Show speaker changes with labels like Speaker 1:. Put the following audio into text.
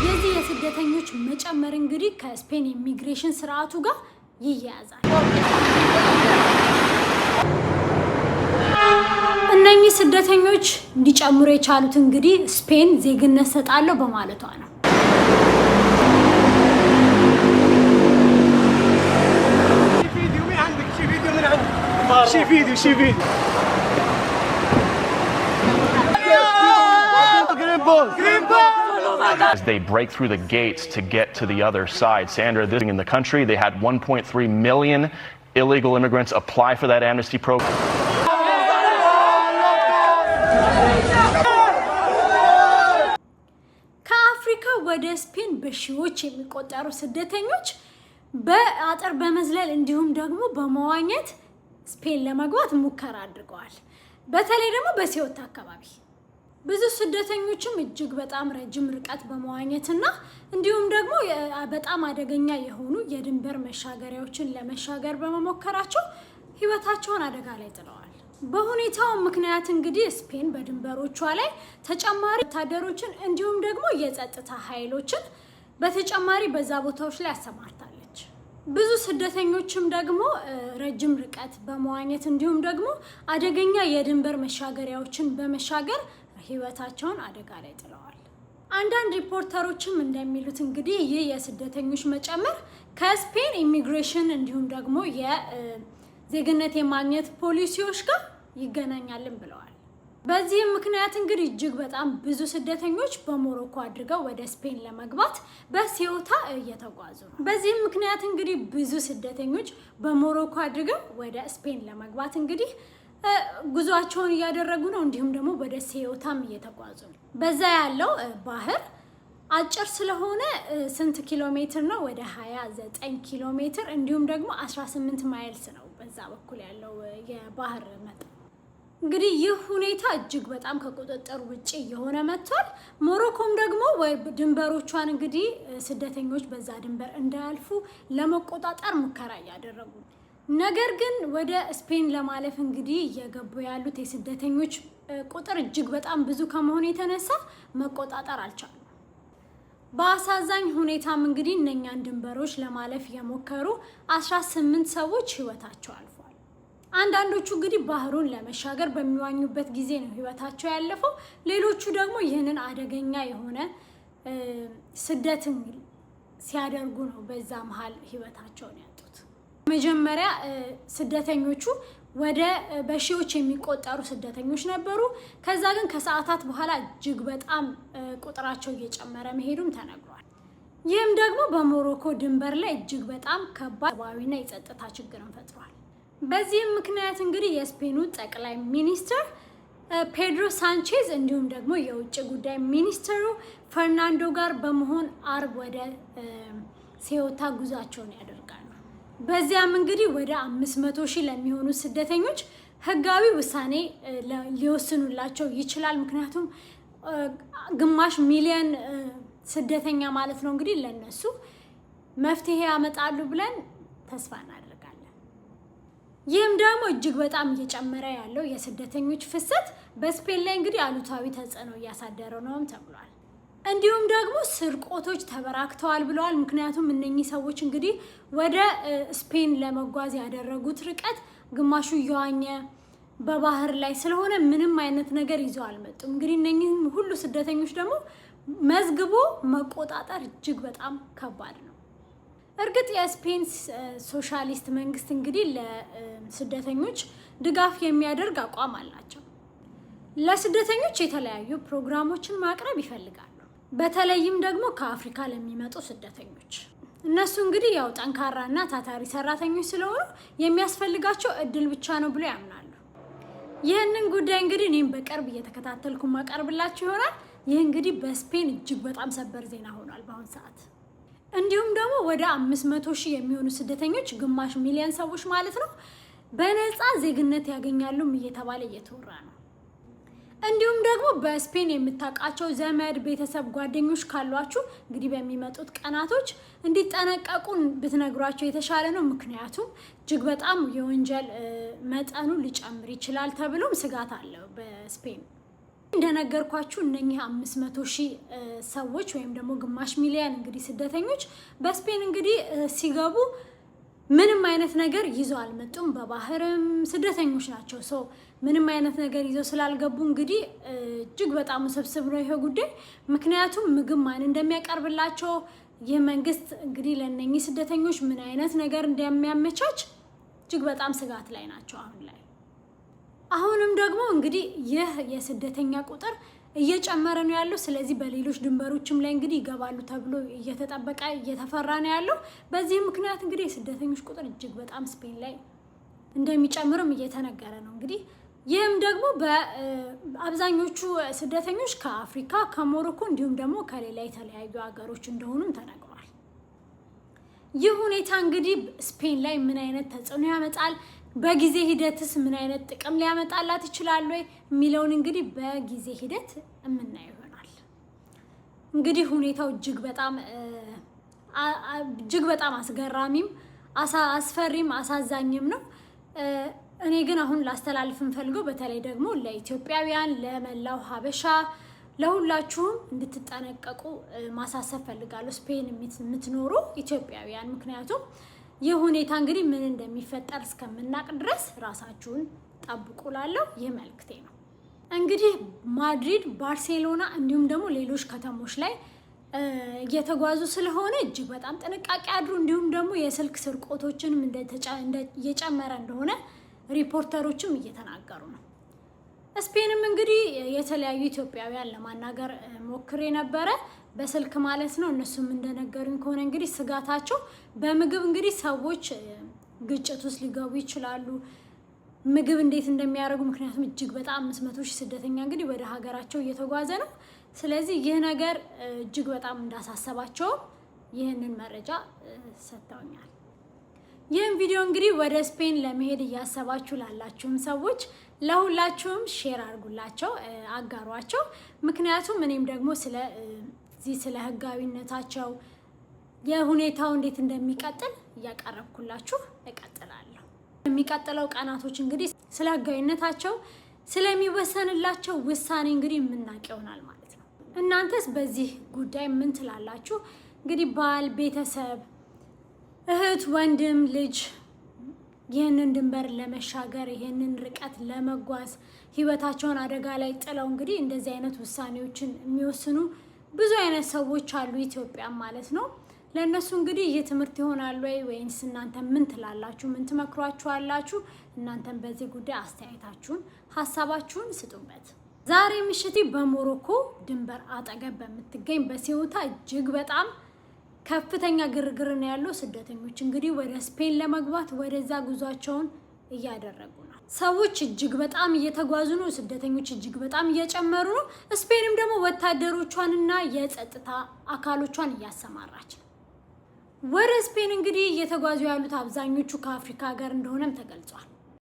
Speaker 1: የዚህ የስደተኞች መጨመር እንግዲህ ከስፔን ኢሚግሬሽን ስርዓቱ ጋር ይያያዛል። እነኚህ ስደተኞች እንዲጨምሩ የቻሉት እንግዲህ ስፔን ዜግነት ሰጣለሁ በማለቷ ነው።
Speaker 2: As they break through the gates to get to the other side. Sandra, this in the country, they had 1.3 million illegal immigrants apply for that amnesty program.
Speaker 1: ከአፍሪካ ወደ ስፔን በሺዎች የሚቆጠሩ ስደተኞች በአጥር በመዝለል እንዲሁም ደግሞ በመዋኘት ስፔን ለመግባት ሙከራ አድርገዋል። በተለይ ደግሞ በሲዮታ አካባቢ ብዙ ስደተኞችም እጅግ በጣም ረጅም ርቀት በመዋኘትና እንዲሁም ደግሞ በጣም አደገኛ የሆኑ የድንበር መሻገሪያዎችን ለመሻገር በመሞከራቸው ህይወታቸውን አደጋ ላይ ጥለዋል። በሁኔታው ምክንያት እንግዲህ ስፔን በድንበሮቿ ላይ ተጨማሪ ወታደሮችን እንዲሁም ደግሞ የጸጥታ ኃይሎችን በተጨማሪ በዛ ቦታዎች ላይ አሰማርታለች። ብዙ ስደተኞችም ደግሞ ረጅም ርቀት በመዋኘት እንዲሁም ደግሞ አደገኛ የድንበር መሻገሪያዎችን በመሻገር ህይወታቸውን አደጋ ላይ ጥለዋል። አንዳንድ ሪፖርተሮችም እንደሚሉት እንግዲህ ይህ የስደተኞች መጨመር ከስፔን ኢሚግሬሽን እንዲሁም ደግሞ የዜግነት የማግኘት ፖሊሲዎች ጋር ይገናኛልን ብለዋል። በዚህም ምክንያት እንግዲህ እጅግ በጣም ብዙ ስደተኞች በሞሮኮ አድርገው ወደ ስፔን ለመግባት በሲዮታ እየተጓዙ ነው። በዚህም ምክንያት እንግዲህ ብዙ ስደተኞች በሞሮኮ አድርገው ወደ ስፔን ለመግባት እንግዲህ ጉዟቸውን እያደረጉ ነው። እንዲሁም ደግሞ ወደ ሲዮታም እየተጓዙ ነው። በዛ ያለው ባህር አጭር ስለሆነ ስንት ኪሎ ሜትር ነው? ወደ 29 ኪሎ ሜትር እንዲሁም ደግሞ 18 ማይልስ ነው በዛ በኩል ያለው የባህር መጠን። እንግዲህ ይህ ሁኔታ እጅግ በጣም ከቁጥጥር ውጪ የሆነ መጥቷል። ሞሮኮም ደግሞ ድንበሮቿን እንግዲህ ስደተኞች በዛ ድንበር እንዳያልፉ ለመቆጣጠር ሙከራ እያደረጉ ነው። ነገር ግን ወደ ስፔን ለማለፍ እንግዲህ እየገቡ ያሉት የስደተኞች ቁጥር እጅግ በጣም ብዙ ከመሆኑ የተነሳ መቆጣጠር አልቻሉም። በአሳዛኝ ሁኔታም እንግዲህ እነኛን ድንበሮች ለማለፍ የሞከሩ 18 ሰዎች ህይወታቸው አልፏል። አንዳንዶቹ እንግዲህ ባህሩን ለመሻገር በሚዋኙበት ጊዜ ነው ህይወታቸው ያለፈው። ሌሎቹ ደግሞ ይህንን አደገኛ የሆነ ስደትን ሲያደርጉ ነው በዛ መሃል ህይወታቸውን ያጡት። መጀመሪያ ስደተኞቹ ወደ በሺዎች የሚቆጠሩ ስደተኞች ነበሩ። ከዛ ግን ከሰዓታት በኋላ እጅግ በጣም ቁጥራቸው እየጨመረ መሄዱም ተነግሯል። ይህም ደግሞ በሞሮኮ ድንበር ላይ እጅግ በጣም ከባድ ሰብአዊና የጸጥታ ችግርን ፈጥሯል። በዚህም ምክንያት እንግዲህ የስፔኑ ጠቅላይ ሚኒስትር ፔድሮ ሳንቼዝ እንዲሁም ደግሞ የውጭ ጉዳይ ሚኒስትሩ ፈርናንዶ ጋር በመሆን አርብ ወደ ሲዮታ ጉዟቸውን ያደርጋሉ። በዚያም እንግዲህ ወደ 500,000 ለሚሆኑ ስደተኞች ህጋዊ ውሳኔ ሊወስኑላቸው ይችላል። ምክንያቱም ግማሽ ሚሊዮን ስደተኛ ማለት ነው። እንግዲህ ለነሱ መፍትሄ ያመጣሉ ብለን ተስፋ እናደርጋለን። ይህም ደግሞ እጅግ በጣም እየጨመረ ያለው የስደተኞች ፍሰት በስፔን ላይ እንግዲህ አሉታዊ ተጽዕኖ እያሳደረው ነውም ተብሏል። እንዲሁም ደግሞ ስርቆቶች ተበራክተዋል ብለዋል። ምክንያቱም እነኚህ ሰዎች እንግዲህ ወደ ስፔን ለመጓዝ ያደረጉት ርቀት ግማሹ እየዋኘ በባህር ላይ ስለሆነ ምንም አይነት ነገር ይዘው አልመጡም። እንግዲህ እነኚህ ሁሉ ስደተኞች ደግሞ መዝግቦ መቆጣጠር እጅግ በጣም ከባድ ነው። እርግጥ የስፔን ሶሻሊስት መንግስት እንግዲህ ለስደተኞች ድጋፍ የሚያደርግ አቋም አላቸው። ለስደተኞች የተለያዩ ፕሮግራሞችን ማቅረብ ይፈልጋሉ። በተለይም ደግሞ ከአፍሪካ ለሚመጡ ስደተኞች እነሱ እንግዲህ ያው ጠንካራና ታታሪ ሰራተኞች ስለሆኑ የሚያስፈልጋቸው እድል ብቻ ነው ብሎ ያምናሉ። ይህንን ጉዳይ እንግዲህ እኔም በቅርብ እየተከታተልኩ ማቀርብላችሁ ይሆናል። ይህ እንግዲህ በስፔን እጅግ በጣም ሰበር ዜና ሆኗል በአሁን ሰዓት። እንዲሁም ደግሞ ወደ 500,000 የሚሆኑ ስደተኞች ግማሽ ሚሊዮን ሰዎች ማለት ነው በነፃ ዜግነት ያገኛሉም እየተባለ እየተወራ ነው። እንዲሁም ደግሞ በስፔን የምታውቃቸው ዘመድ ቤተሰብ ጓደኞች ካሏችሁ እንግዲህ በሚመጡት ቀናቶች እንዲጠነቀቁ ብትነግሯቸው የተሻለ ነው። ምክንያቱም እጅግ በጣም የወንጀል መጠኑ ሊጨምር ይችላል ተብሎም ስጋት አለው በስፔን። እንደነገርኳችሁ እነኚህ 500,000 ሰዎች ወይም ደግሞ ግማሽ ሚሊዮን እንግዲህ ስደተኞች በስፔን እንግዲህ ሲገቡ ምንም አይነት ነገር ይዘው አልመጡም። በባህርም ስደተኞች ናቸው። ሰው ምንም አይነት ነገር ይዘው ስላልገቡ እንግዲህ እጅግ በጣም ውስብስብ ነው ይሄ ጉዳይ። ምክንያቱም ምግብ ማን እንደሚያቀርብላቸው ይህ መንግስት እንግዲህ ለእነኚህ ስደተኞች ምን አይነት ነገር እንደሚያመቻች እጅግ በጣም ስጋት ላይ ናቸው አሁን ላይ። አሁንም ደግሞ እንግዲህ ይህ የስደተኛ ቁጥር እየጨመረ ነው ያለው። ስለዚህ በሌሎች ድንበሮችም ላይ እንግዲህ ይገባሉ ተብሎ እየተጠበቀ እየተፈራ ነው ያለው። በዚህ ምክንያት እንግዲህ የስደተኞች ቁጥር እጅግ በጣም ስፔን ላይ እንደሚጨምርም እየተነገረ ነው። እንግዲህ ይህም ደግሞ በአብዛኞቹ ስደተኞች ከአፍሪካ፣ ከሞሮኮ እንዲሁም ደግሞ ከሌላ የተለያዩ ሀገሮች እንደሆኑም ተነግሯል። ይህ ሁኔታ እንግዲህ ስፔን ላይ ምን አይነት ተጽዕኖ ያመጣል፣ በጊዜ ሂደትስ ምን አይነት ጥቅም ሊያመጣላት ይችላል ወይ የሚለውን እንግዲህ በጊዜ ሂደት የምናየው ይሆናል። እንግዲህ ሁኔታው እጅግ በጣም አስገራሚም አስፈሪም አሳዛኝም ነው። እኔ ግን አሁን ላስተላልፍ እንፈልገው በተለይ ደግሞ ለኢትዮጵያውያን፣ ለመላው ሀበሻ፣ ለሁላችሁም እንድትጠነቀቁ ማሳሰብ ፈልጋለሁ፣ ስፔን የምትኖሩ ኢትዮጵያውያን። ምክንያቱም ይህ ሁኔታ እንግዲህ ምን እንደሚፈጠር እስከምናቅ ድረስ ራሳችሁን ጠብቁ ላለው ይህ መልክቴ ነው። እንግዲህ ማድሪድ፣ ባርሴሎና እንዲሁም ደግሞ ሌሎች ከተሞች ላይ እየተጓዙ ስለሆነ እጅግ በጣም ጥንቃቄ አድሩ። እንዲሁም ደግሞ የስልክ ስርቆቶችንም እየጨመረ እንደሆነ ሪፖርተሮችም እየተናገሩ ነው። ስፔንም እንግዲህ የተለያዩ ኢትዮጵያውያን ለማናገር ሞክሬ ነበረ በስልክ ማለት ነው። እነሱም እንደነገሩኝ ከሆነ እንግዲህ ስጋታቸው በምግብ እንግዲህ ሰዎች ግጭት ውስጥ ሊገቡ ይችላሉ። ምግብ እንዴት እንደሚያደርጉ ምክንያቱም እጅግ በጣም 500,000 ስደተኛ እንግዲህ ወደ ሀገራቸው እየተጓዘ ነው። ስለዚህ ይህ ነገር እጅግ በጣም እንዳሳሰባቸው ይህንን መረጃ ሰጥተውኛል። ይህን ቪዲዮ እንግዲህ ወደ ስፔን ለመሄድ እያሰባችሁ ላላችሁም ሰዎች ለሁላችሁም ሼር አድርጉላቸው፣ አጋሯቸው። ምክንያቱም እኔም ደግሞ ስለ ህጋዊነታቸው የሁኔታው እንዴት እንደሚቀጥል እያቀረብኩላችሁ እቀጥላለሁ። የሚቀጥለው ቀናቶች እንግዲህ ስለ ህጋዊነታቸው ስለሚወሰንላቸው ውሳኔ እንግዲህ የምናውቅ ይሆናል ማለት ነው። እናንተስ በዚህ ጉዳይ ምን ትላላችሁ? እንግዲህ ባል፣ ቤተሰብ፣ እህት፣ ወንድም፣ ልጅ ይህንን ድንበር ለመሻገር ይህንን ርቀት ለመጓዝ ህይወታቸውን አደጋ ላይ ጥለው እንግዲህ እንደዚህ አይነት ውሳኔዎችን የሚወስኑ ብዙ አይነት ሰዎች አሉ፣ ኢትዮጵያ ማለት ነው። ለእነሱ እንግዲህ ይህ ትምህርት ይሆናል ወይንስ እናንተ ምን ትላላችሁ? ምን ትመክሯችኋላችሁ? እናንተም በዚህ ጉዳይ አስተያየታችሁን፣ ሀሳባችሁን ስጡበት። ዛሬ ምሽት በሞሮኮ ድንበር አጠገብ በምትገኝ በሴውታ እጅግ በጣም ከፍተኛ ግርግር ነው ያለው። ስደተኞች እንግዲህ ወደ ስፔን ለመግባት ወደዛ ጉዟቸውን እያደረጉ ነው። ሰዎች እጅግ በጣም እየተጓዙ ነው። ስደተኞች እጅግ በጣም እየጨመሩ ነው። ስፔንም ደግሞ ወታደሮቿንና የጸጥታ አካሎቿን እያሰማራች ነው። ወደ ስፔን እንግዲህ እየተጓዙ ያሉት አብዛኞቹ ከአፍሪካ ሀገር እንደሆነም ተገልጿል።